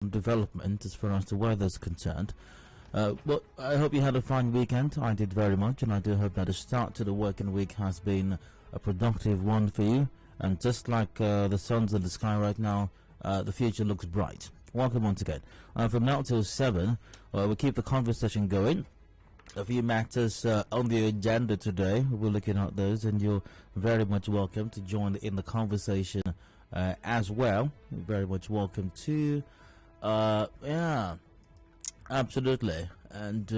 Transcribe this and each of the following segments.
development as far as the weather is concerned. Well, I hope you had a fine weekend. I did very much, and I do hope that the start to the working week has been a productive one for you. And just like the sun's in the sky right now, the future looks bright. Welcome once again. From now till 7, we'll keep the conversation going. A few matters on the agenda today. We're looking at those, and you're very much welcome to join in the conversation as well. You're very much welcome to. Yeah, absolutely. And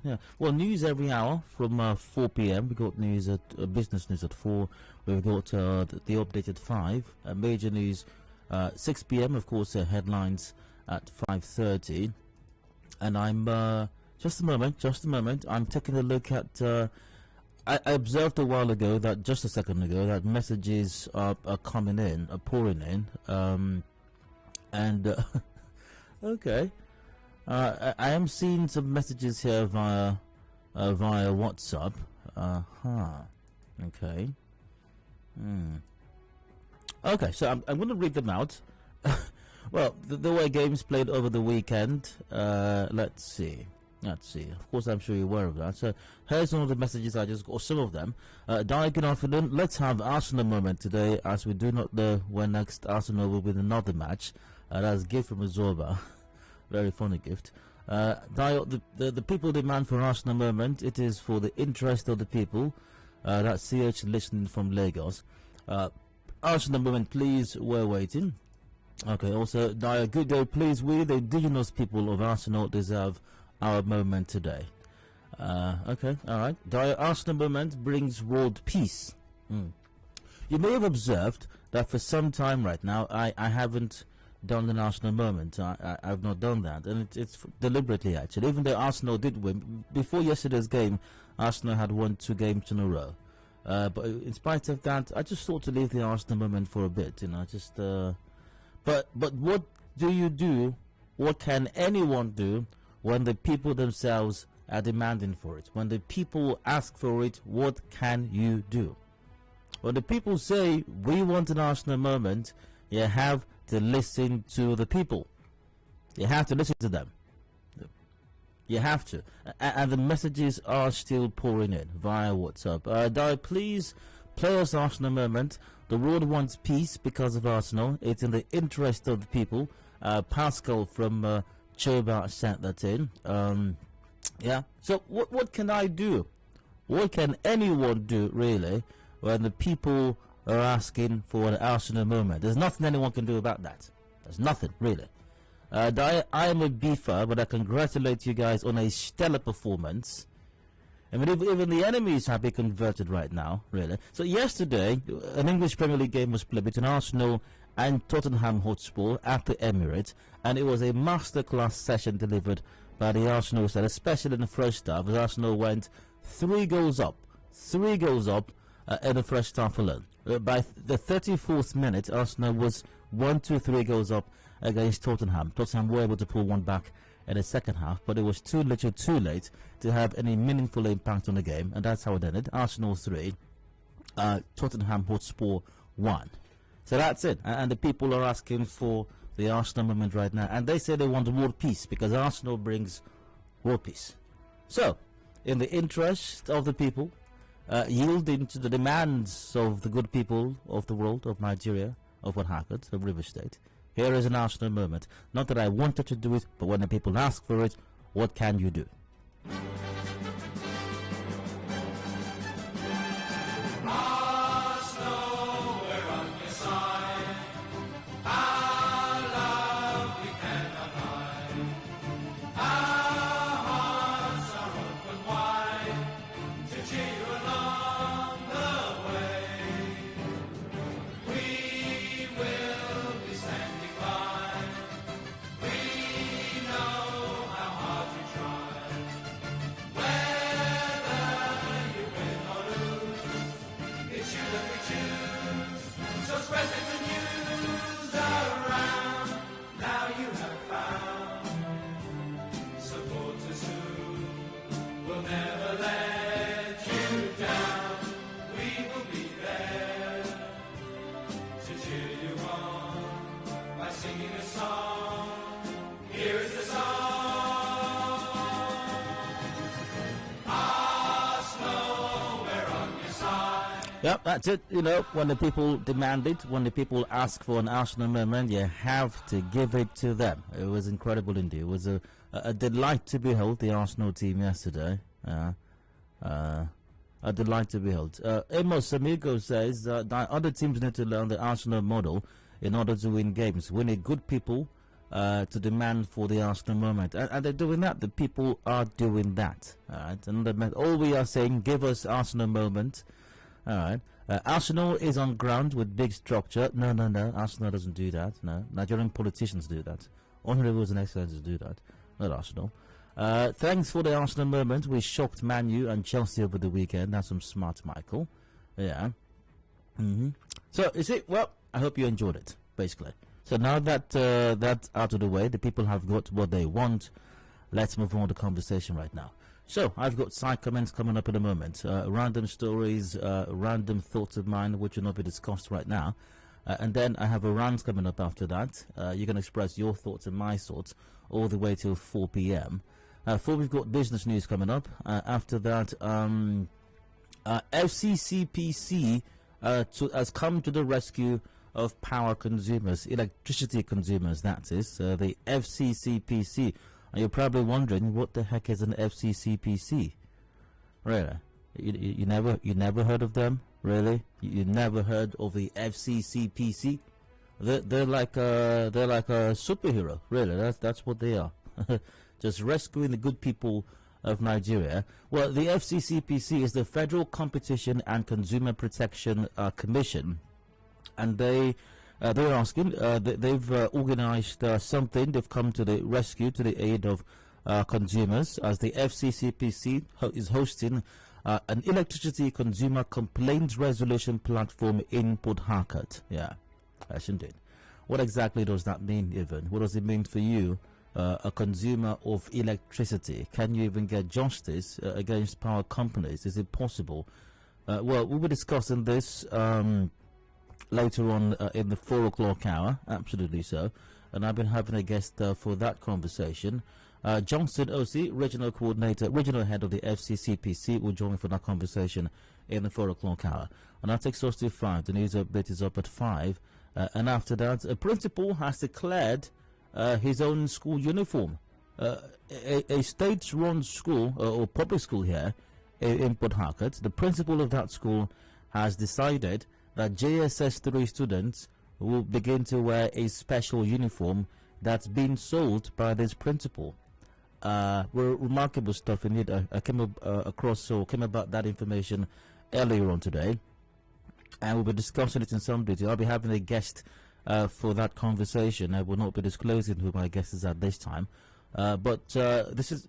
yeah, well, news every hour from 4 p.m. We got news at business news at 4. We've got the update at 5. Major news 6 p.m. Of course, headlines at 5:30. And I'm just a moment. I'm taking a look at. I observed a while ago that just a second ago that messages are coming in, are pouring in, and okay. I am seeing some messages here via WhatsApp. Okay. Okay, so I'm going to read them out. Well, there were games played over the weekend. Let's see. Of course, I'm sure you're aware of that. So here's some of the messages I just got, or some of them. Di, good afternoon. Let's have Arsenal moment today, as we do not know when next Arsenal will win another match. That's a gift from Azorba. Very funny gift. Di, the people demand for Arsenal moment. It is for the interest of the people. That's CH listening from Lagos. Arsenal moment, please. We're waiting. Okay. Also, Di, good day, please. We, the indigenous people of Arsenal, deserve our moment today. Okay, all right. Dire Arsenal moment brings world peace. You may have observed that for some time right now, I haven't done an Arsenal moment. I've not done that, and it's deliberately actually. Even though Arsenal did win before yesterday's game, Arsenal had won 2 games in a row. But in spite of that, I just thought to leave the Arsenal moment for a bit. You know, just. But what do you do? What can anyone do when the people themselves are demanding for it? When the people ask for it, what can you do? When the people say, we want an Arsenal moment, you have to listen to the people. You have to listen to them. You have to. And the messages are still pouring in via WhatsApp. Di, please play us Arsenal moment. The world wants peace because of Arsenal. It's in the interest of the people. Pascal from Choba sent that in. Yeah. So what can I do? What can anyone do really when the people are asking for an Arsenal moment? There's nothing anyone can do about that. There's nothing really. I am a beefer, but I congratulate you guys on a stellar performance. I mean, even the enemies have been converted right now, really. So yesterday, an English Premier League game was played between Arsenal and Tottenham Hotspur at the Emirates, and it was a masterclass session delivered by the Arsenal side, especially in the first half, as Arsenal went 3 goals up in the first half alone. By the 34th minute, Arsenal was 1-2-3 goals up against Tottenham. Tottenham were able to pull one back in the second half, but it was too little too late to have any meaningful impact on the game, and that's how it ended. Arsenal 3, Tottenham Hotspur 1. So that's it, and the people are asking for the Arsenal moment right now, and they say they want world peace because Arsenal brings world peace. So, in the interest of the people, yielding to the demands of the good people of the world, of Nigeria, of Port Harcourt, of River State, here is an Arsenal moment. Not that I wanted to do it, but when the people ask for it, what can you do? Singing a song Yep, that's it. You know, when the people demand it, when the people ask for an Arsenal moment, you have to give it to them. It was incredible indeed. It was a delight to behold the Arsenal team yesterday. A delight to behold. Amos Amigo says that other teams need to learn the Arsenal model in order to win games. We need good people to demand for the Arsenal moment. And they're doing that. The people are doing that. All right. And all we are saying, give us Arsenal moment. All right. Arsenal is on ground with big structure. No. Arsenal doesn't do that. No. Nigerian politicians do that. Honourables and excellences do that. Not Arsenal. Thanks for the Arsenal moment. We shocked Man U and Chelsea over the weekend. That's some smart, Michael. Yeah. So, you see, well, I hope you enjoyed it, basically. So now that that's out of the way, the people have got what they want. Let's move on to the conversation right now. So, I've got side comments coming up in a moment. Random stories, random thoughts of mine, which will not be discussed right now. And then I have a rant coming up after that. You can express your thoughts and my thoughts all the way till 4 p.m. Before we've got business news coming up. After that, FCCPC has come to the rescue of power consumers, electricity consumers, that is. The FCCPC. And you're probably wondering, what the heck is an FCCPC? Really? You never heard of them? Really? You never heard of the FCCPC? They're like a superhero. Really, that's what they are. Just rescuing the good people of Nigeria. Well, the FCCPC is the Federal Competition and Consumer Protection Commission, and they're asking. They've organized something. They've come to the rescue, to the aid of consumers, as the FCCPC is hosting an electricity consumer complaints resolution platform in Port Harcourt. Yeah, that's indeed. What exactly does that mean, even? What does it mean for you, a consumer of electricity? Can you even get justice against power companies? Is it possible? Well, we'll be discussing this later on in the 4 o'clock hour. Absolutely so. And I've been having a guest for that conversation. Johnson OC, regional coordinator, regional head of the FCCPC, will join me for that conversation in the 4 o'clock hour. And that takes us to 5. The news update is up at 5. And after that, a principal has declared his own school uniform. A state-run school, or public school here in Port Harcourt, the principal of that school has decided that JSS 3 students will begin to wear a special uniform that's been sold by this principal. Remarkable stuff indeed. I came about that information earlier on today, and we'll be discussing it in some detail. I'll be having a guest for that conversation. I will not be disclosing who my guest is at this time, but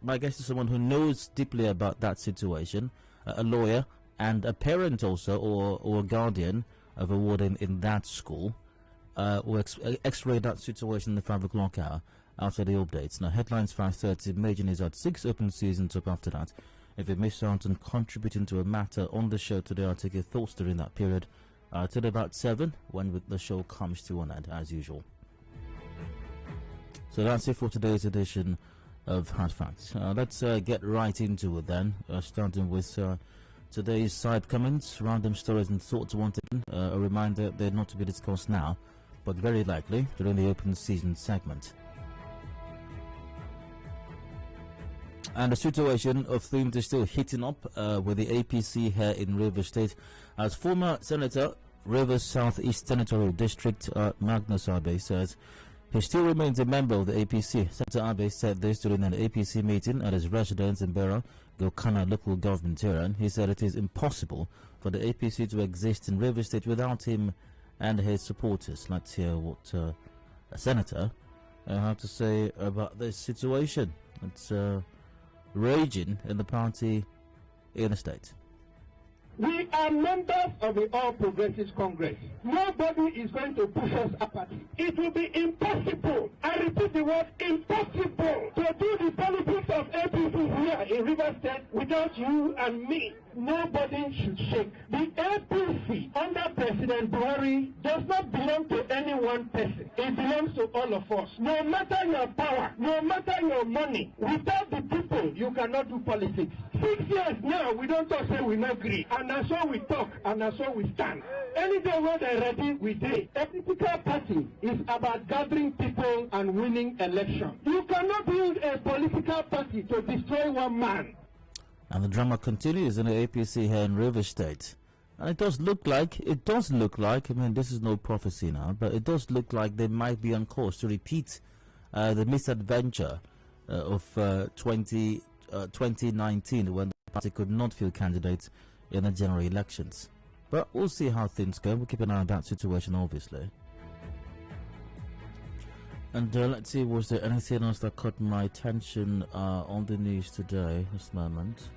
my guest is someone who knows deeply about that situation, a lawyer and a parent also, or a guardian of a warden in that school. We'll x-ray that situation in the 5 o'clock hour after the updates. Now, headlines 5:30, major news at 6, open season top after that. If you miss out on contributing to a matter on the show today, I'll take your thoughts during that period till about 7, when the show comes to an end, as usual. So that's it for today's edition of Hard Facts. Let's get right into it then, starting with today's side comments, random stories and thoughts once again. A reminder, they're not to be discussed now, but very likely during the open season segment. And the situation of things is still heating up with the APC here in Rivers State, as former Senator, Rivers Southeast Senatorial District, Magnus Abe, says he still remains a member of the APC. Senator Abe said this during an APC meeting at his residence in Bera, Gokana local government area. He said it is impossible for the APC to exist in Rivers State without him and his supporters. Let's hear what a senator had to say about this situation. It's raging in the party in the state. We are members of the All Progressives Congress. Nobody is going to push us apart. It will be impossible, I repeat the word impossible, to do the politics of APC here in River State, without you and me, nobody should shake. The APC under President Buhari does not belong to any one person. It belongs to all of us. No matter your power, no matter your money, without the people, you cannot do politics. 6 years now, we don't talk, say we not agree. And that's why we talk, and that's why we stand. Any day when they're ready, we do. A political party is about gathering people and winning election. You cannot build a political party to destroy one man. And the drama continues in the APC here in River State. And it does look like, I mean, this is no prophecy now, but it does look like they might be on course to repeat the misadventure of 2019, when the party could not field candidates in the general elections. But we'll see how things go. We'll keep an eye on that situation, obviously. And let's see, was there anything else that caught my attention on the news today? This moment.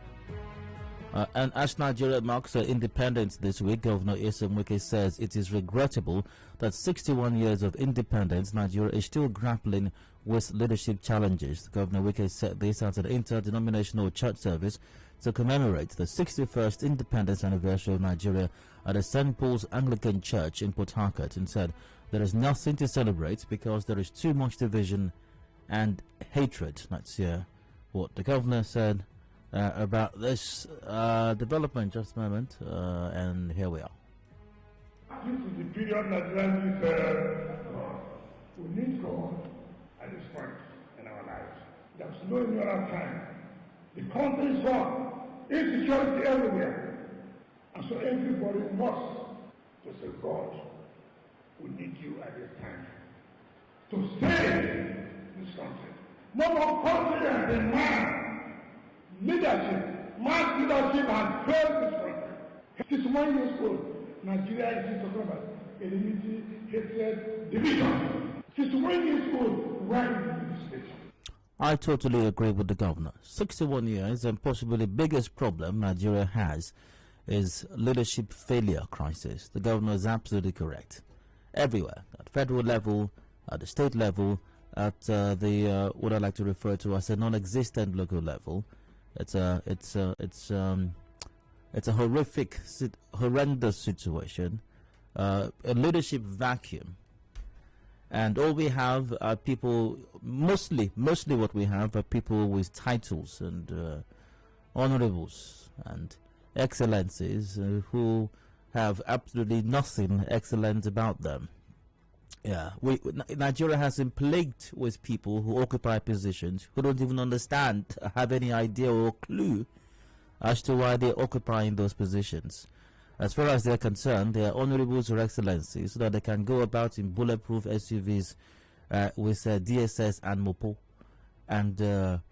And as Nigeria marks her independence this week, Governor Nyesom Wike says it is regrettable that 61 years of independence, Nigeria is still grappling with leadership challenges. Governor Wike said this at an interdenominational church service to commemorate the 61st independence anniversary of Nigeria at the St. Paul's Anglican Church in Port Harcourt, and said there is nothing to celebrate because there is too much division and hatred. Let's hear what the governor said about this development. Just a moment, and here we are. This is the period Nigerians we need God at this point in our lives. There's no other time. The country is gone, insecurity everywhere, and so everybody must to say, God, we need you at this time to save this country. No more confidence in man. Leadership, mass leadership has failed this country. 61 years old, Nigeria is talking about enmity, hatred, division. 61 years old, where is this station? I totally agree with the governor. 61 years, and possibly the biggest problem Nigeria has is leadership failure crisis. The governor is absolutely correct. Everywhere, at federal level, at the state level, at the what I like to refer to as a non-existent local level. It's a horrendous situation, a leadership vacuum, and all we have are people. Mostly what we have are people with titles and honorables and excellencies who have absolutely nothing excellent about them. Yeah, Nigeria has been plagued with people who occupy positions who don't even understand, have any idea or clue as to why they're occupying those positions. As far as they're concerned, they are honorables or excellencies, so that they can go about in bulletproof SUVs with DSS and Mopo, and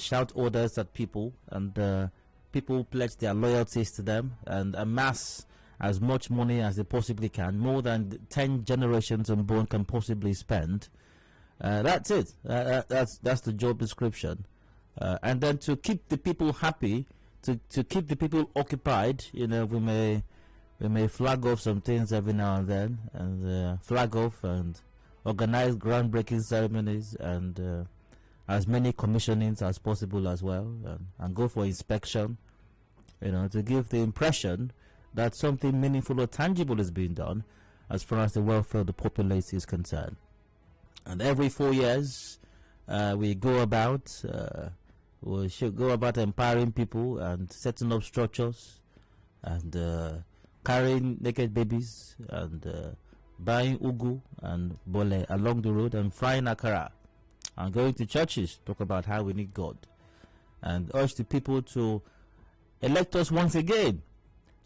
shout orders at people, and people pledge their loyalties to them and amass as much money as they possibly can, more than 10 generations unborn can possibly spend. That's it. That's the job description. And then to keep the people happy, to keep the people occupied, you know, we may flag off some things every now and then, and flag off and organize groundbreaking ceremonies, and as many commissionings as possible as well, and go for inspection, you know, to give the impression that something meaningful or tangible is being done as far as the welfare of the populace is concerned. And every 4 years, we should go about empowering people and setting up structures, and carrying naked babies, and buying ugu and bole along the road, and frying akara, and going to churches, talk about how we need God, and urge the people to elect us once again,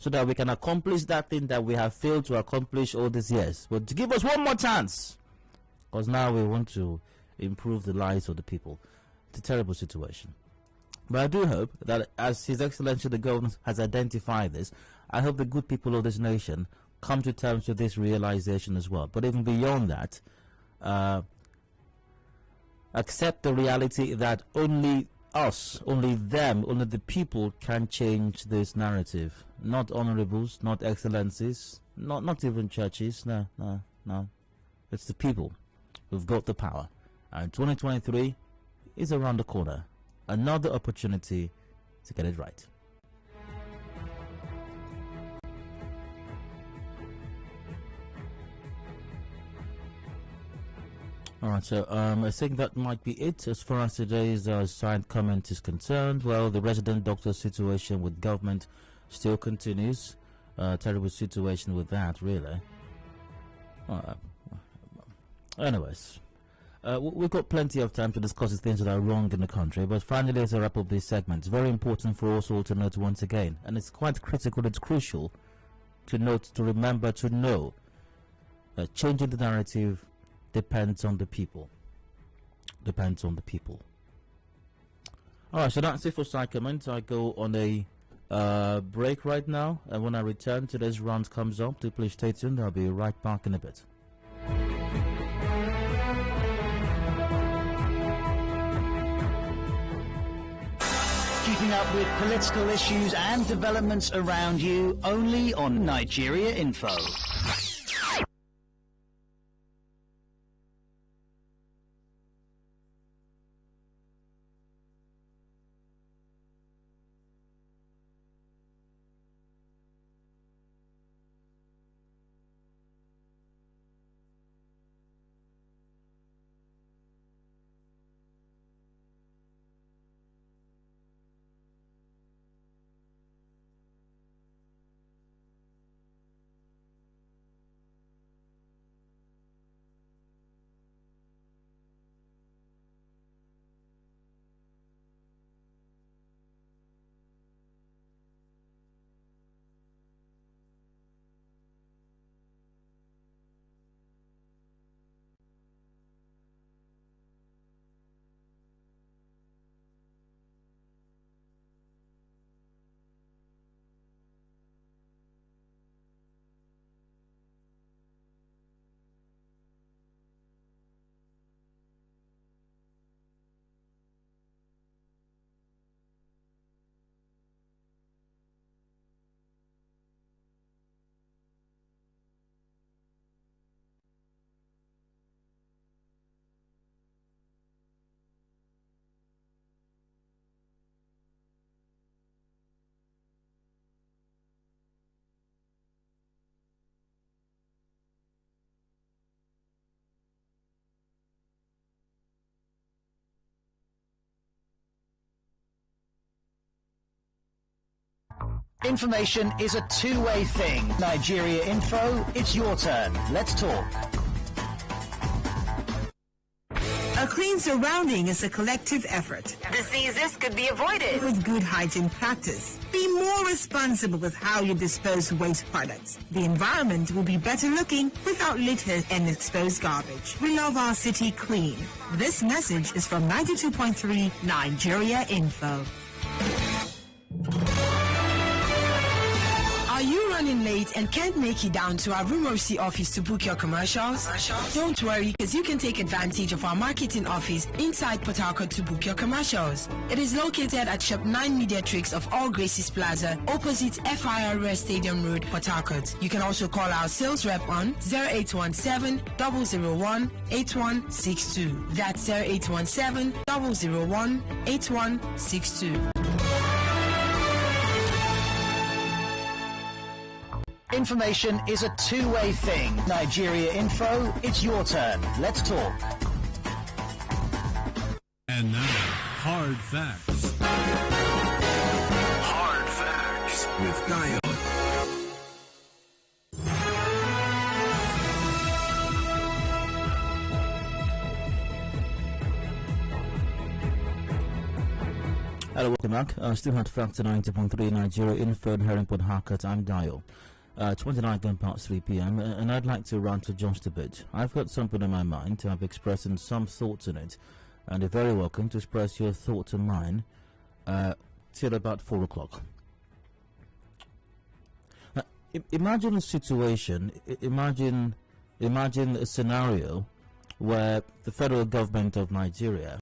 so that we can accomplish that thing that we have failed to accomplish all these years. But to give us one more chance, because now we want to improve the lives of the people. It's a terrible situation. But I do hope that, as His Excellency the Governor has identified this, I hope the good people of this nation come to terms with this realization as well. But even beyond that, accept the reality that only us, only them, only the people can change this narrative. Not honorables, not excellencies, not even churches. No. It's the people who've got the power. And 2023 is around the corner. another opportunity to get it right. Alright, so I think that might be it as far as today's side comment is concerned. Well, the resident doctor situation with government still continues. Terrible situation with that, really. Anyways, we've got plenty of time to discuss the things that are wrong in the country, but finally, as a wrap up this segment, it's very important for us all to note once again, and it's quite critical, it's crucial to note, to remember, to know that changing the narrative depends on the people. Depends on the people. Alright, so that's it for side comments. I go on a break right now, and when I return, today's round comes up. Please stay tuned. I'll be right back in a bit. Keeping up with political issues and developments around you, only on Nigeria Info. Information is a two-way thing. Nigeria Info, it's your turn. Let's talk. A clean surrounding is a collective effort. Diseases could be avoided with good hygiene practice. Be more responsible with how you dispose waste products. The environment will be better looking without litter and exposed garbage. We love our city clean. This message is from 92.3 Nigeria Info. Are you running late and can't make it down to our Rumorsi office to book your commercials? Don't worry, because you can take advantage of our marketing office inside Port Harcourt to book your commercials. It is located at Shop 9 Mediatrix of All Graces Plaza, opposite FIRS Stadium Road, Port Harcourt. You can also call our sales rep on 0817-001-8162. That's 0817-001-8162. Information is a two-way thing. Nigeria Info, it's your turn. Let's talk. And now, Hard Facts. Hard Facts with Dio. Hello, welcome back. Still Hard Facts 90.3 Nigeria Info and Herring Port Harcourt. I'm Dio. 29 going past 3 p.m. and I'd like to rant just a bit. I've got something in my mind. I'm expressing some thoughts on it, and you're very welcome to express your thoughts and mine till about 4 o'clock. Imagine a situation, imagine a scenario where the federal government of Nigeria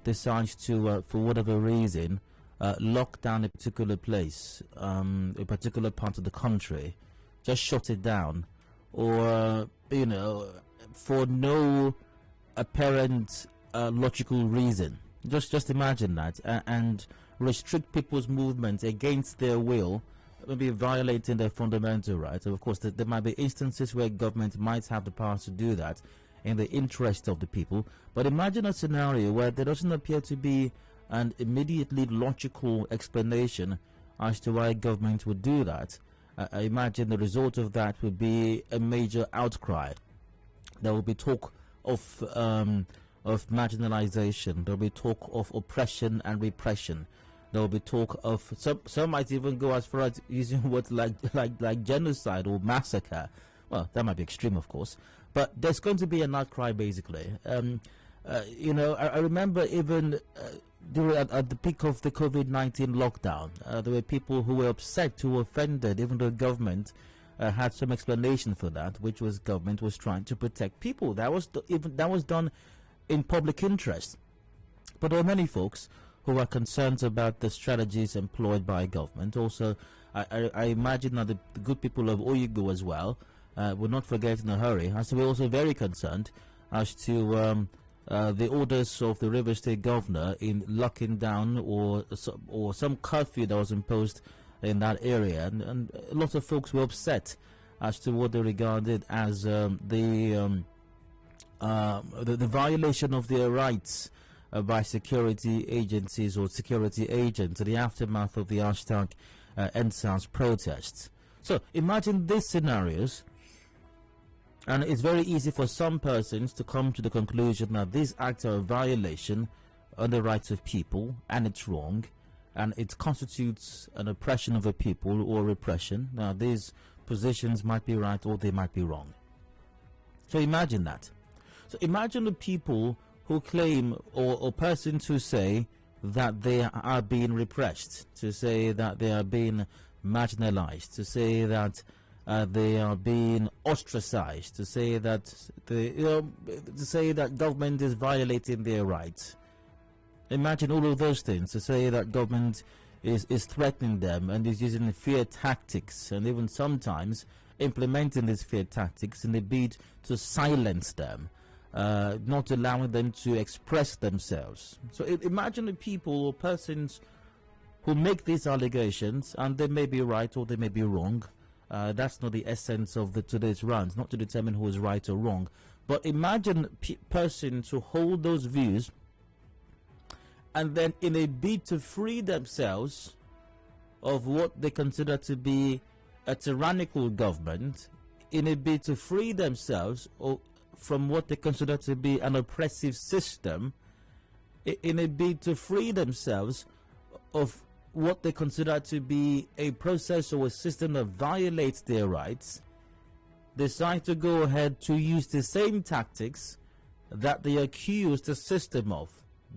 decides to, for whatever reason, lock down a particular place, a particular part of the country, just shut it down, or, for no apparent logical reason. Just imagine that, and restrict people's movement against their will, maybe violating their fundamental rights. Of course, there might be instances where government might have the power to do that in the interest of the people. But imagine a scenario where there doesn't appear to be an immediately logical explanation as to why government would do that. I imagine the result of that would be a major outcry. There will be talk of marginalization. There will be talk of oppression and repression. There will be talk of some might even go as far as using words like genocide or massacre. Well, that might be extreme, of course, but there's going to be an outcry, basically. I remember even at the peak of the COVID-19 lockdown, there were people who were upset, who were offended, even though government had some explanation for that, which was government was trying to protect people. That was done in public interest. But there are many folks who are concerned about the strategies employed by government. Also, I imagine that the good people of Oyigo as well will not forget in a hurry, as we're also very concerned as to the orders of the River State governor in locking down or some curfew that was imposed in that area, and a lot of folks were upset as to what they regarded as the violation of their rights by security agencies or security agents in the aftermath of the #EndSARS protests. So imagine these scenarios, and it's very easy for some persons to come to the conclusion that these acts are a violation of the rights of people, and it's wrong, and it constitutes an oppression of a people or repression. Now, these positions might be right or they might be wrong. So imagine that. So imagine the people who claim, or persons who say that they are being repressed, to say that they are being marginalized, to say that they are being ostracized, to say that government is violating their rights. Imagine all of those things, to say that government is threatening them and is using fear tactics, and even sometimes implementing these fear tactics in the bid to silence them, not allowing them to express themselves. So imagine the people or persons who make these allegations, and they may be right or they may be wrong. That's not the essence of today's round, not to determine who is right or wrong. But imagine persons who hold those views, and then in a bid to free themselves of what they consider to be a tyrannical government, in a bid to free themselves from what they consider to be an oppressive system, in a bid to free themselves of what they consider to be a process or a system that violates their rights, decide to go ahead to use the same tactics that they accuse the system of.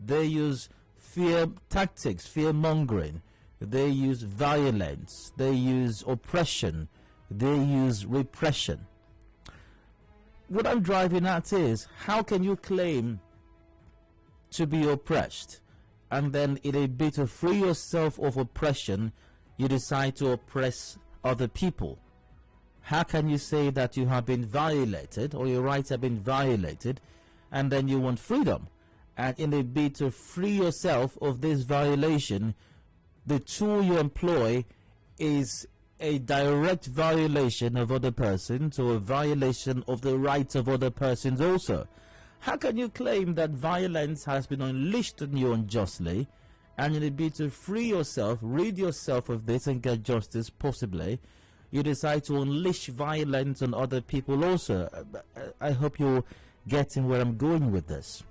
They use fear tactics, fear mongering, they use violence, they use oppression, they use repression. What I'm driving at is, how can you claim to be oppressed, and then in a bid to free yourself of oppression, you decide to oppress other people? How can you say that you have been violated, or your rights have been violated, and then you want freedom? And in a bid to free yourself of this violation, the tool you employ is a direct violation of other persons, or a violation of the rights of other persons also. How can you claim that violence has been unleashed on you unjustly, and in a bid to free yourself, rid yourself of this and get justice possibly, you decide to unleash violence on other people also? I hope you're getting where I'm going with this.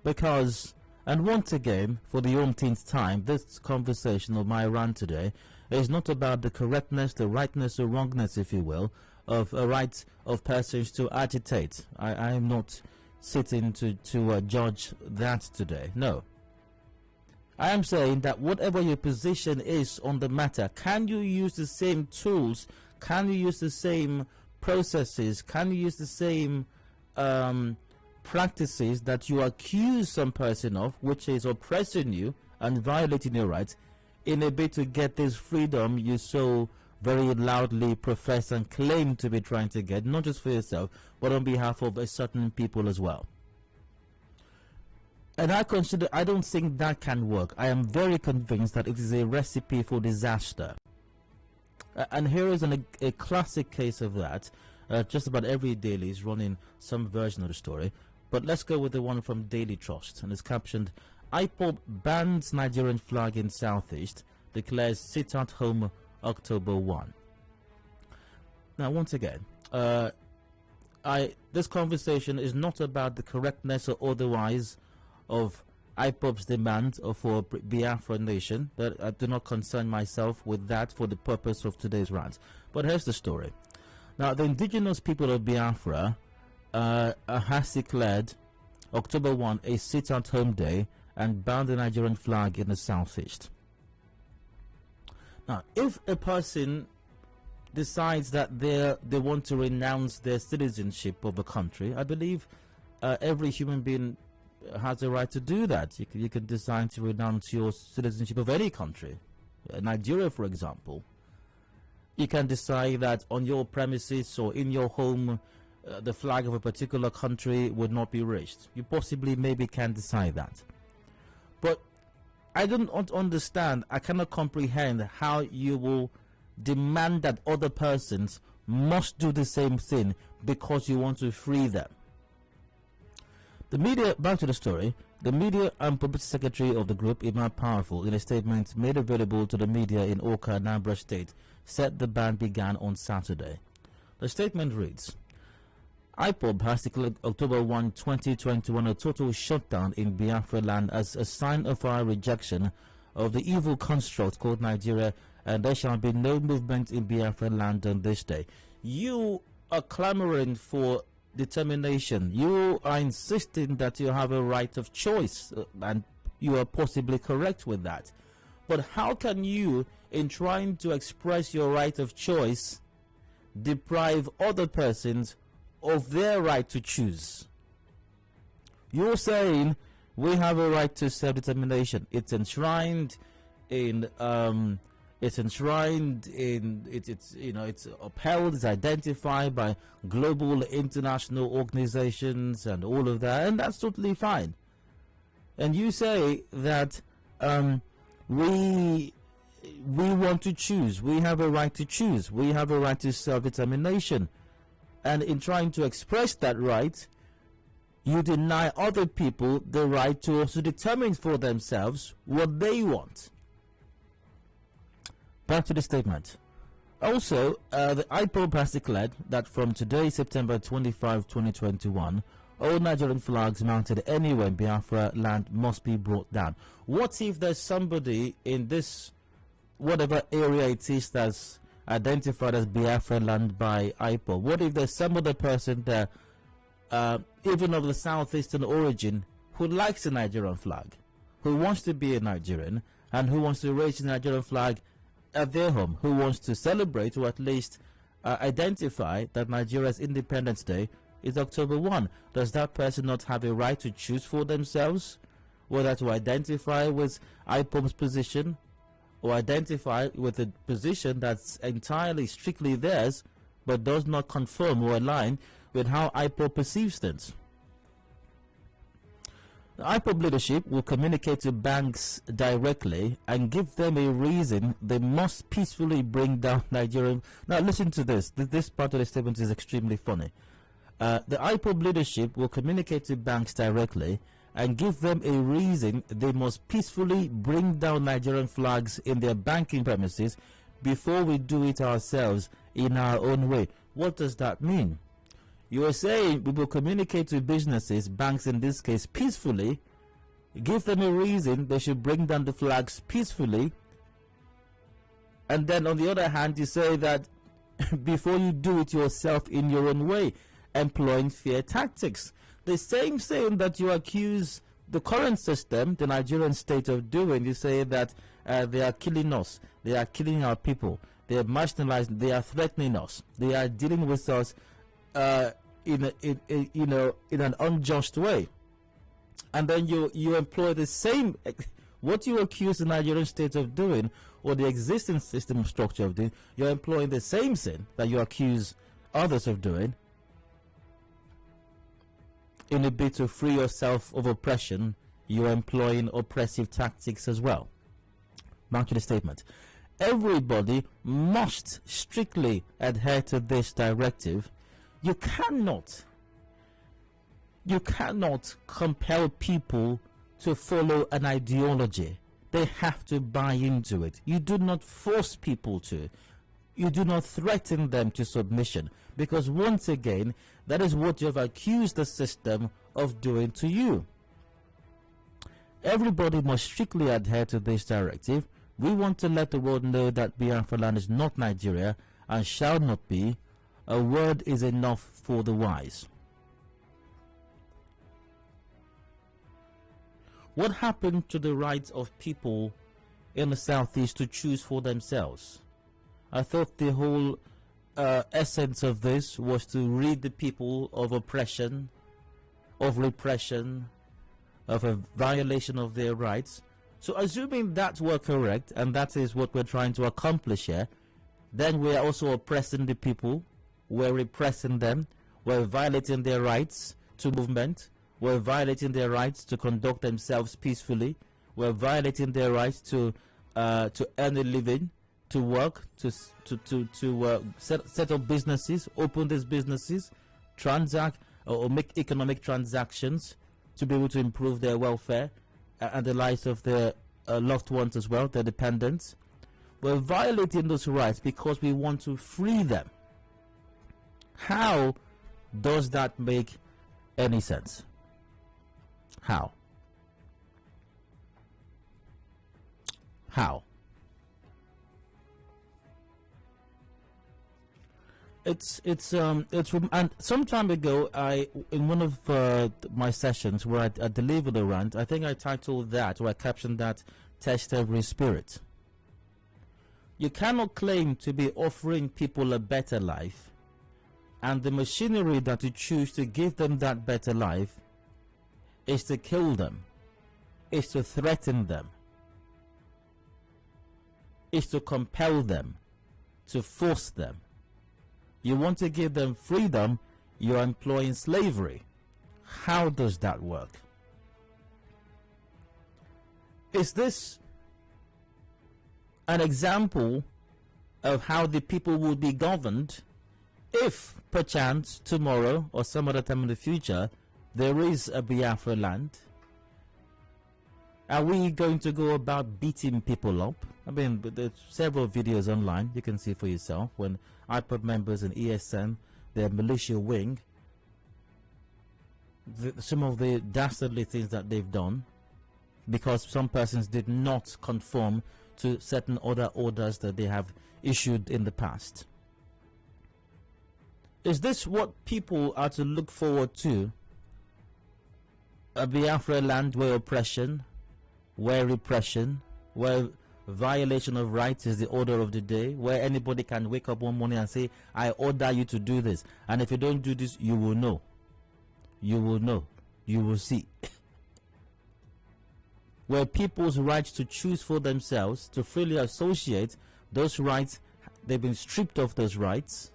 Because, and once again, for the umpteenth time, this conversation of my rant today is not about the correctness, the rightness or wrongness, if you will, of a right of persons to agitate. I am not sitting to judge that today. No. I am saying that whatever your position is on the matter, can you use the same tools? Can you use the same processes? Can you use the same practices that you accuse some person of, which is oppressing you and violating your rights, in a bid to get this freedom you so very loudly profess and claim to be trying to get, not just for yourself, but on behalf of a certain people as well? And I don't think that can work. I am very convinced that it is a recipe for disaster. And here is a classic case of that. Just about every daily is running some version of the story. But let's go with the one from Daily Trust. And it's captioned, IPOB bans Nigerian flag in Southeast, declares sit at home October 1. Now, once again, this conversation is not about the correctness or otherwise of IPOB's demand for Biafra nation. That I do not concern myself with that for the purpose of today's rant. But here's the story. Now, the indigenous people of Biafra has declared October 1 a sit-at-home day and banned the Nigerian flag in the southeast. Now, if a person decides that they want to renounce their citizenship of a country, I believe every human being has a right to do that. You can decide to renounce your citizenship of any country. Nigeria, for example. You can decide that on your premises or in your home, the flag of a particular country would not be raised. You possibly maybe can decide that. But I don't understand, I cannot comprehend how you will demand that other persons must do the same thing because you want to free them. The media, back to the story, the media and publicity secretary of the group, Imam Powerful, in a statement made available to the media in Oka, Anambra State, said the ban began on Saturday. The statement reads, IPOB has declared October 1, 2021 a total shutdown in Biafra land as a sign of our rejection of the evil construct called Nigeria, and there shall be no movement in Biafra land on this day. You are clamoring for determination. You are insisting that you have a right of choice, and you are possibly correct with that. But how can you, in trying to express your right of choice, deprive other persons of their right to choose? You're saying we have a right to self-determination. It's enshrined in it's upheld, it's identified by global international organizations and all of that, and that's totally fine. And you say that we want to choose, we have a right to choose, we have a right to self-determination, and in trying to express that right, you deny other people the right to also determine for themselves what they want. Back to the statement. Also, the IPOB has declared that from today, September 25, 2021, all Nigerian flags mounted anywhere in Biafra land must be brought down. What if there's somebody in this, whatever area it is that's identified as Biafra land by IPOB? What if there's some other person there, even of the southeastern origin, who likes the Nigerian flag, who wants to be a Nigerian, and who wants to raise the Nigerian flag at their home, who wants to celebrate or at least identify that Nigeria's Independence Day is October 1. Does that person not have a right to choose for themselves whether to identify with IPOB's position or identify with a position that's entirely strictly theirs but does not conform or align with how IPOB perceives things? The IPOB leadership will communicate to banks directly and give them a reason they must peacefully bring down Nigerian. Now listen to this. This part of the statement is extremely funny. The IPOB leadership will communicate to banks directly and give them a reason they must peacefully bring down Nigerian flags in their banking premises before we do it ourselves in our own way. What does that mean? You are saying we will communicate to businesses, banks in this case, peacefully, give them a reason they should bring down the flags peacefully, and then on the other hand you say that before you do it yourself in your own way, employing fear tactics. The same thing that you accuse the current system, the Nigerian state, of doing. You say that they are killing us, they are killing our people, they are marginalizing, they are threatening us, they are dealing with us in an unjust way, and then you employ the same what you accuse the Nigerian state of doing, or the existing system structure of doing. You're employing the same sin that you accuse others of doing in a bid to free yourself of oppression you're employing oppressive tactics as well. Back to the statement. Everybody must strictly adhere to this directive. You cannot compel people to follow an ideology. They have to buy into it. You do not force people to. You do not threaten them to submission, because once again, that is what you have accused the system of doing to you. Everybody must strictly adhere to this directive. We want to let the world know that Biafra land is not Nigeria and shall not be. A word is enough for the wise. What happened to the rights of people in the southeast to choose for themselves? I thought the whole essence of this was to rid the people of oppression, of repression, of a violation of their rights. So assuming that were correct, and that is what we're trying to accomplish here, then we are also oppressing the people, we're repressing them, we're violating their rights to movement, we're violating their rights to conduct themselves peacefully, we're violating their rights to earn a living, to work, to set up businesses, open these businesses, transact or make economic transactions to be able to improve their welfare and the lives of their loved ones as well, their dependents. We're violating those rights because we want to free them. How does that make any sense? How? How? And some time ago, in one of my sessions where I delivered a rant, I think I titled that, or I captioned that, "Test Every Spirit." You cannot claim to be offering people a better life, and the machinery that you choose to give them that better life is to kill them, is to threaten them, is to compel them, to force them. You want to give them freedom, you're employing slavery. How does that work? Is this an example of how the people would be governed if, perchance, tomorrow or some other time in the future, there is a Biafra land? Are we going to go about beating people up? I mean, there's several videos online, you can see for yourself, when IPOB members and ESN, their militia wing, some of the dastardly things that they've done because some persons did not conform to certain other orders that they have issued in the past. Is this what people are to look forward to? A Biafra land where oppression, where repression, where violation of rights is the order of the day, where anybody can wake up one morning and say, "I order you to do this, and if you don't do this, you will know. You will know. You will see." Where people's rights to choose for themselves, to freely associate, those rights, they've been stripped of those rights.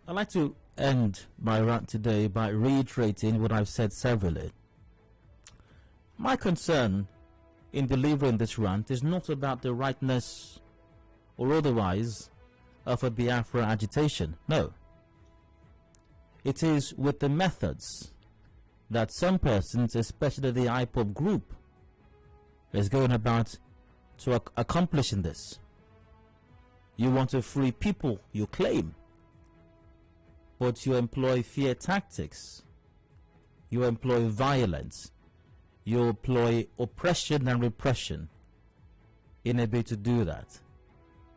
I'd like to end my rant today by reiterating what I've said severally. My concern in delivering this rant is not about the rightness or otherwise of a Biafra agitation. No. It is with the methods that some persons, especially the IPOB group, is going about to accomplishing this. You want to free people, you claim, but you employ fear tactics, you employ violence, you employ oppression and repression in a bid to do that.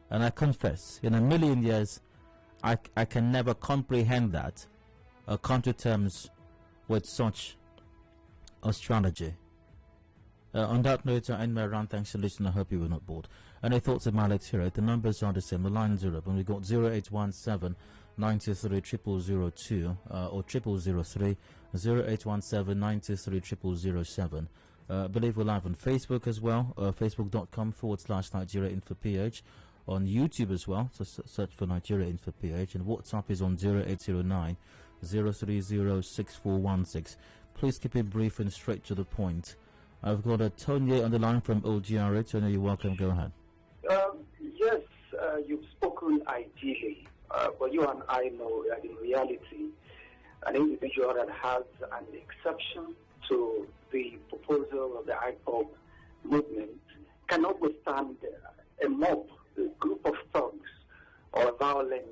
And I confess, in a million years, I can never comprehend that or come to terms with such a strategy. On that note, I end my round. Thanks for listening. I hope you were not bored. Any thoughts of my lecture? The numbers are the same. The lines are up, and we got 0817 93 0002 or 0003, 0817 93 0007. I believe we're live on Facebook as well, facebook.com/Nigeria Info PH. on YouTube as well. So search for Nigeria Info PH, and WhatsApp is on 0809 0306416. Please keep it brief and straight to the point. I've got a Tony on the line from OGRA. Tony, you're welcome. Go ahead. Yes, you've spoken ideally, but you and I know that in reality, an individual that has an exception to the proposal of the IPOB movement cannot withstand a mob, a group of thugs, or a violent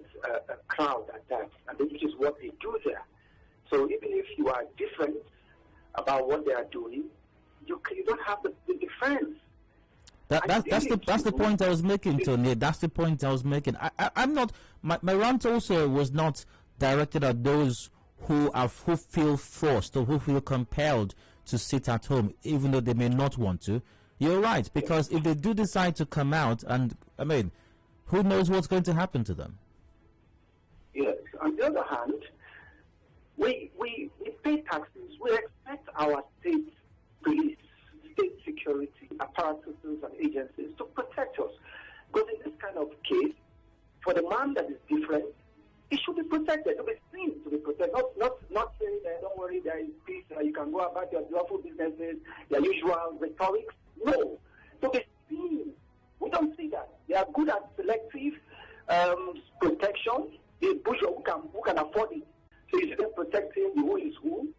crowd at that, and which is what they do there. So even if you are different about what they are doing, you don't have the defense. That's the point I was making, Tony. That's the point I was making. I'm not. My rant also was not directed at those who feel forced or who feel compelled to sit at home, even though they may not want to. You're right, because if they do decide to come out, and I mean, who knows what's going to happen to them? Yes. On the other hand, we pay taxes. We expect our state police, state security apparatuses and agencies to protect us. Because in this kind of case, for the man that is different, he should be protected, to be seen to be protected. Not saying that, don't worry, there is peace, you can go about your lawful businesses, your usual rhetorics. No. To be seen. We don't see that. They are good at selective protection. The bourgeois who can afford it. So you see them protecting the who is who,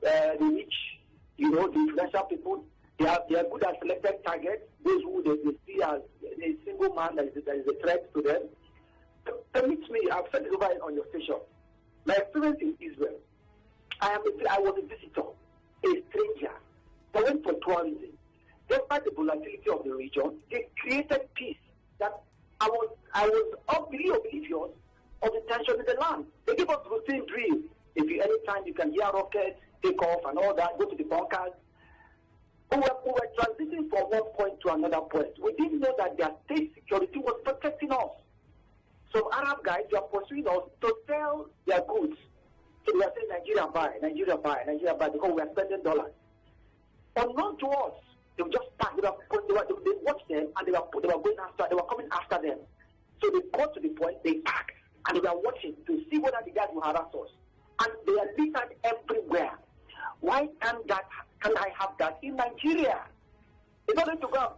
the rich, the influential people. They are good at selected targets, those who they see as a single man that is a threat to them. Permit me, I've said it over on your station. My experience in Israel, I was a visitor, a stranger. I went for tourism. Despite the volatility of the region, they created peace that I was oblivious of the tension in the land. They gave us routine drills. Anytime you can hear rockets take off and all that, go to the bunkers. We were transiting from one point to another point. We didn't know that their state security was protecting us. Some Arab guys were pursuing us to sell their goods. So we were saying Nigeria buy, because we are spending dollars. Unknown to us, they would just start. They watched them and they were coming after them. So they got to the point, they packed, and they were watching to see whether the guys will harass us. And they are littered everywhere. Why can I have that in Nigeria? In order to go.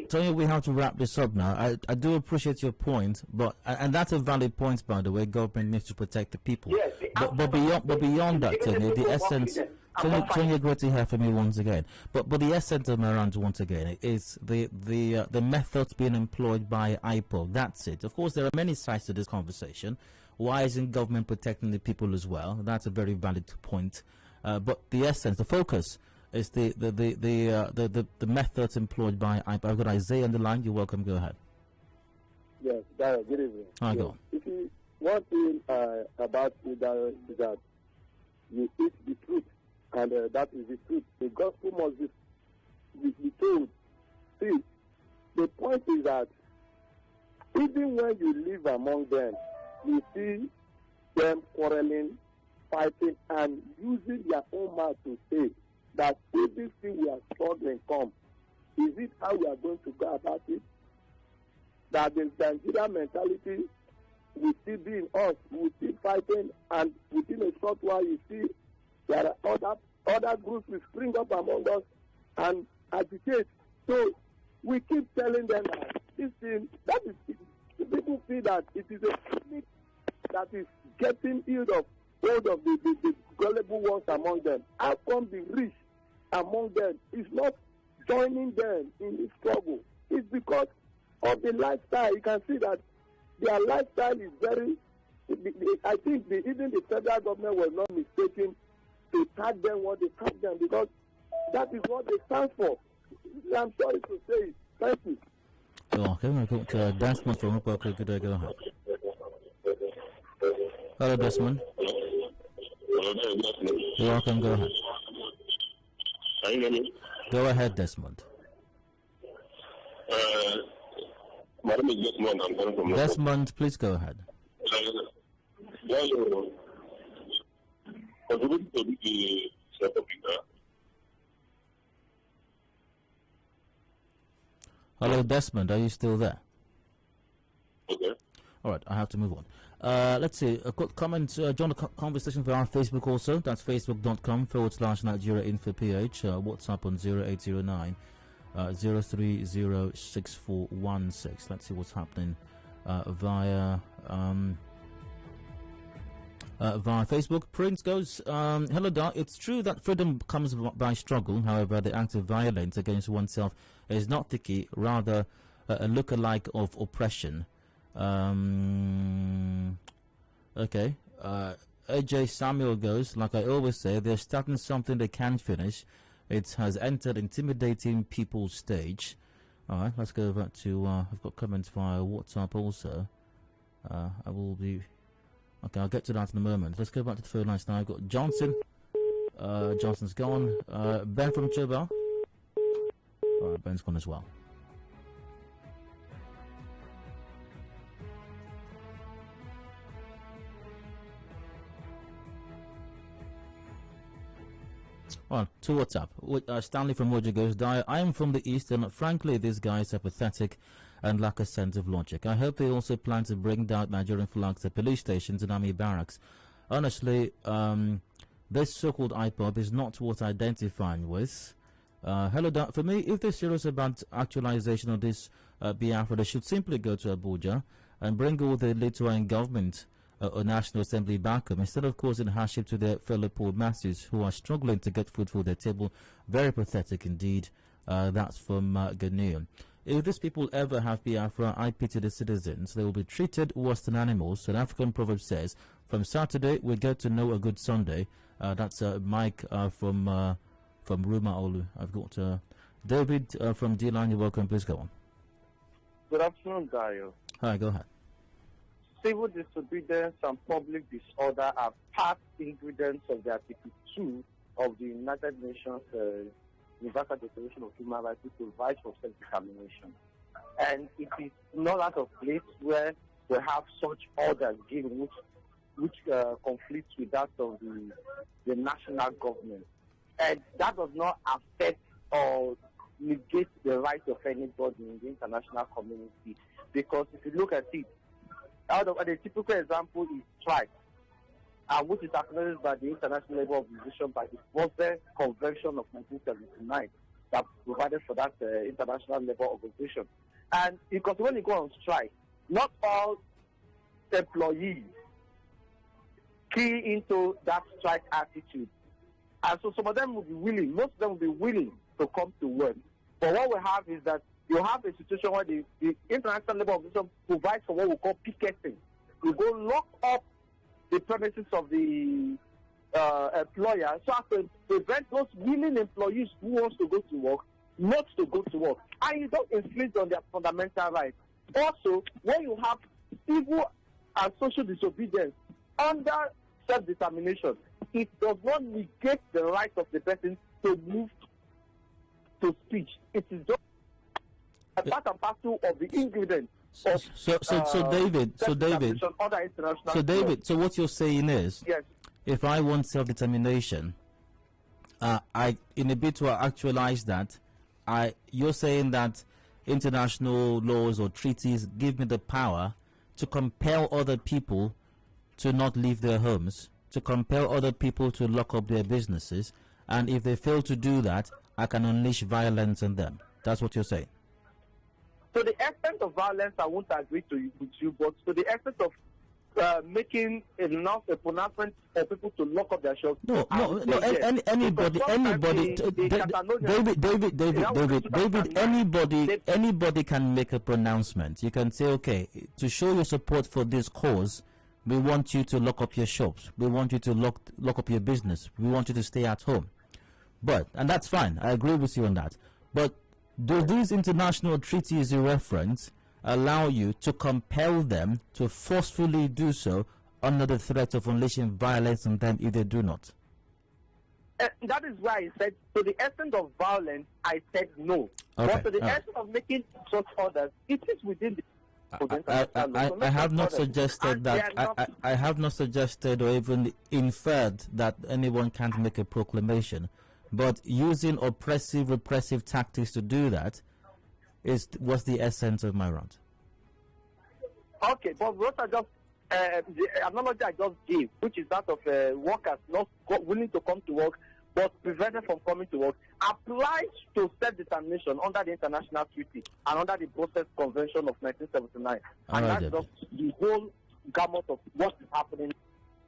Tony, we have to wrap this up now. I do appreciate your point, and that's a valid point, by the way. Government needs to protect the people. Yes, but beyond that, Tony, the essence. Tony, great to hear from you once again. But the essence of my rant once again is the methods being employed by IPOB. That's it. Of course, there are many sides to this conversation. Why isn't government protecting the people as well? That's a very valid point. But the essence, the focus, is the methods employed by IPOB. I've got Isaiah on the line. You're welcome. Go ahead. Yes, Dayo, good evening. Hi, go. One thing about you, Dayo, is that you eat the truth, and that is the truth. The gospel must be told. See, the point is that even when you live among them, you see them quarreling, fighting, and using their own mouth to say that if this thing we are struggling come, is it how we are going to go about it? That the Nigerian mentality will still be in us, we still fighting, and within a short while you see there are other groups will spring up among us and agitate. So we keep telling them that this thing, that is, people see that it is a technique that is getting hold of the gullible ones among them. How come the rich among them is not joining them in the struggle? It's because of the lifestyle. You can see that their lifestyle is very, I think even the federal government was not mistaken to tag them what they tag them, because that is what they stand for. I'm sorry to say it. Thank you. Okay, we're going to Desmond from Upper. Good day, go ahead. Hello, Desmond. You're welcome, go ahead. Can you hear me? Go ahead, Desmond. My name is Desmond. I'm calling from Desmond, please go ahead. Hello, Desmond. Are you still there? Okay. All right, I have to move on. Let's see. A quick comment. Join the conversation via our Facebook also. That's facebook.com/Nigeria Info PH. WhatsApp on 0809 0306416. Let's see what's happening via Facebook. Prince goes, hello, Doc. It's true that freedom comes by struggle. However, the act of violence against oneself is not the key, rather a look-alike of oppression. Okay. AJ Samuel goes, like I always say, they're starting something they can't finish. It has entered intimidating people's stage. Alright, let's go back to, I've got comments via WhatsApp also. I will be, okay, I'll get to that in a moment. Let's go back to the phone lines now. I've got Johnson. Johnson's gone. Ben from Choba. Alright, Ben's gone as well. Well, to WhatsApp. Stanley from Mojo goes, Dyer, I am from the East, and frankly, these guys are pathetic and lack a sense of logic. I hope they also plan to bring down Nigerian flags at police stations and army barracks. Honestly, this so-called IPOB is not worth identifying with. Hello, for me, if they're serious about actualization of this Biafra, they should simply go to Abuja and bring all the Lithuanian government or National Assembly back home, instead of causing hardship to their fellow poor masses who are struggling to get food for their table. Very pathetic indeed. That's from Ghanaian. If these people ever have Biafra, I pity the citizens. They will be treated worse than animals. An African proverb says, from Saturday we get to know a good Sunday. That's Mike from Ruma Olu. I've got David from D-Line. You're welcome. Please go on. Good afternoon, Dayo. Hi, go ahead. Civil disobedience and public disorder are part ingredients of the Article 2 of the United Nations Universal Declaration of Human Rights, which provides for self-determination. And it is not out of place where we have such orders given which conflicts with that of the national government. And that does not affect or negate the rights of anybody in the international community. Because if you look at it, the typical example is strike, which is acknowledged by the International Labour Organization by the Boston Convention of 1979 that provided for that International Labour Organization. And because when you go on strike, not all employees key into that strike attitude. And so some of them will be willing, most of them will be willing to come to work. But what we have is that you have a situation where the International Labour Organization provides for what we call picketing. You go lock up the premises of the employer so as to prevent those willing employees who wants to go to work not to go to work. And you don't infringe on their fundamental rights. Also, when you have civil and social disobedience under self-determination, it does not negate the right of the person to move to speech. It is just a part and parcel of the ingredients. So David, so what you're saying is, yes, if I want self-determination, I in a bid to actualize that, you're saying that international laws or treaties give me the power to compel other people to not leave their homes, to compel other people to lock up their businesses, and if they fail to do that, I can unleash violence on them. That's what you're saying. To the extent of violence, I won't agree with you, but to the extent of making enough a pronouncement for people to lock up their shops. Anybody, David, anybody can make a pronouncement. You can say, okay, to show your support for this cause, we want you to lock up your shops. We want you to lock up your business. We want you to stay at home. And that's fine. I agree with you on that. But do these international treaties you reference allow you to compel them to forcefully do so under the threat of unleashing violence on them if they do not? That is why I said, to the extent of violence, I said no. Okay. But to the extent of making such orders, it is within the... I have not suggested that. I have not suggested or even inferred that anyone can't make a proclamation. But using oppressive, repressive tactics to do that, was the essence of my rant. Okay, but what I just the analogy I just gave, which is that of workers not willing to come to work but prevented from coming to work, applies to self-determination under the international treaty and under the Brussels Convention of 1979. And that's just the whole gamut of what is happening.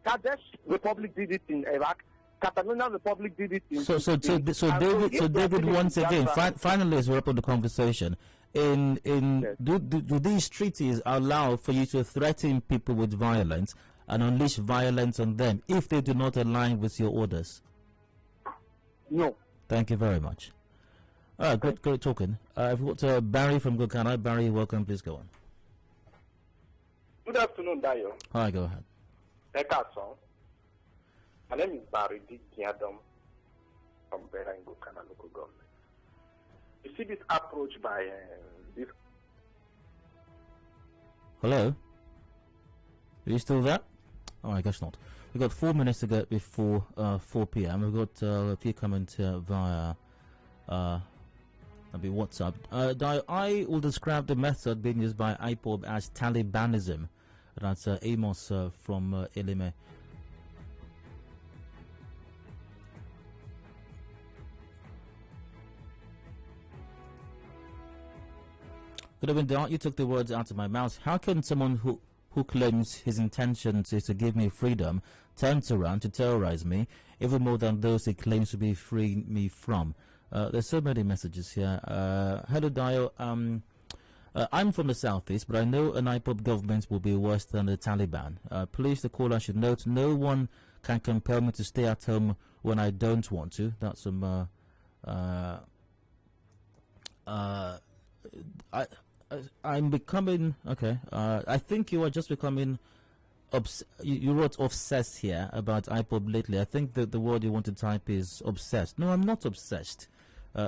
Kadesh Republic did it in Iraq. Catalonia Republic did it in David, once again, finally, as we wrap up the conversation, do these treaties allow for you to threaten people with violence and unleash violence on them if they do not align with your orders? No. Thank you very much. All right, great talking. I've got Barry from Gokana. Barry, welcome. Please go on. Good afternoon, Dayo. Hi, go ahead. My name is Barry Diadam from Bera in Gokana local government. You see this approach by this. Hello? Are you still there? Oh, I guess not. We've got 4 minutes to go before 4 p.m. We've got a few comments via WhatsApp. I will describe the method being used by IPOB as Talibanism. That's Amos from Elime. Good evening, you took the words out of my mouth. How can someone who claims his intentions is to give me freedom turns around to terrorize me, even more than those he claims to be freeing me from? There's so many messages here. Hello, Dio. I'm from the southeast, but I know an IPOB government will be worse than the Taliban. Please, the caller should note, no one can compel me to stay at home when I don't want to. That's some... I'm becoming... Okay. I think you are just becoming... You wrote obsessed here about IPOB lately. I think the word you want to type is obsessed. No, I'm not obsessed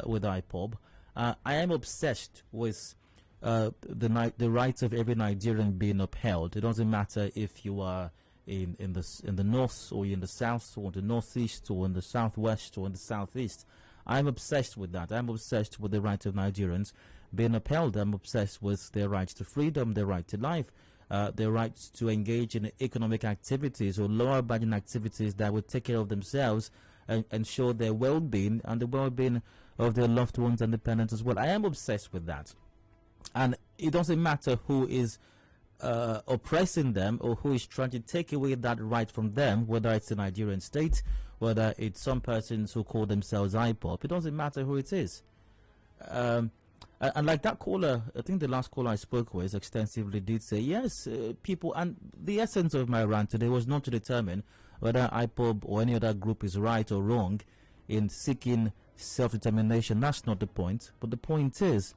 with IPOB. I am obsessed with the rights of every Nigerian being upheld. It doesn't matter if you are in the north or in the south or the northeast or in the southwest or in the southeast. I'm obsessed with that. I'm obsessed with the rights of Nigerians being upheld. I'm obsessed with their rights to freedom, their right to life, their rights to engage in economic activities or law-abiding activities that would take care of themselves and ensure their well-being and the well-being of their loved ones and dependents as well. I am obsessed with that. And it doesn't matter who is oppressing them or who is trying to take away that right from them, whether it's the Nigerian state, whether it's some persons who call themselves IPOB. It doesn't matter who it is. And like that caller, I think the last caller I spoke with extensively did say, yes, people, and the essence of my rant today was not to determine whether IPOB or any other group is right or wrong in seeking self-determination. That's not the point. But the point is,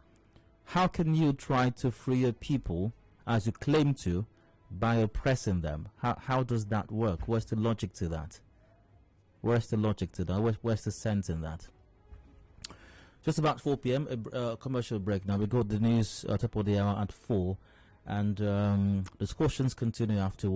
how can you try to free your people, as you claim to, by oppressing them? How does that work? Where's the logic to that? Where's the logic to that? Where's the sense in that? Just about 4 p.m., a commercial break now. We got the news top of the hour at 4, and discussions continue afterwards.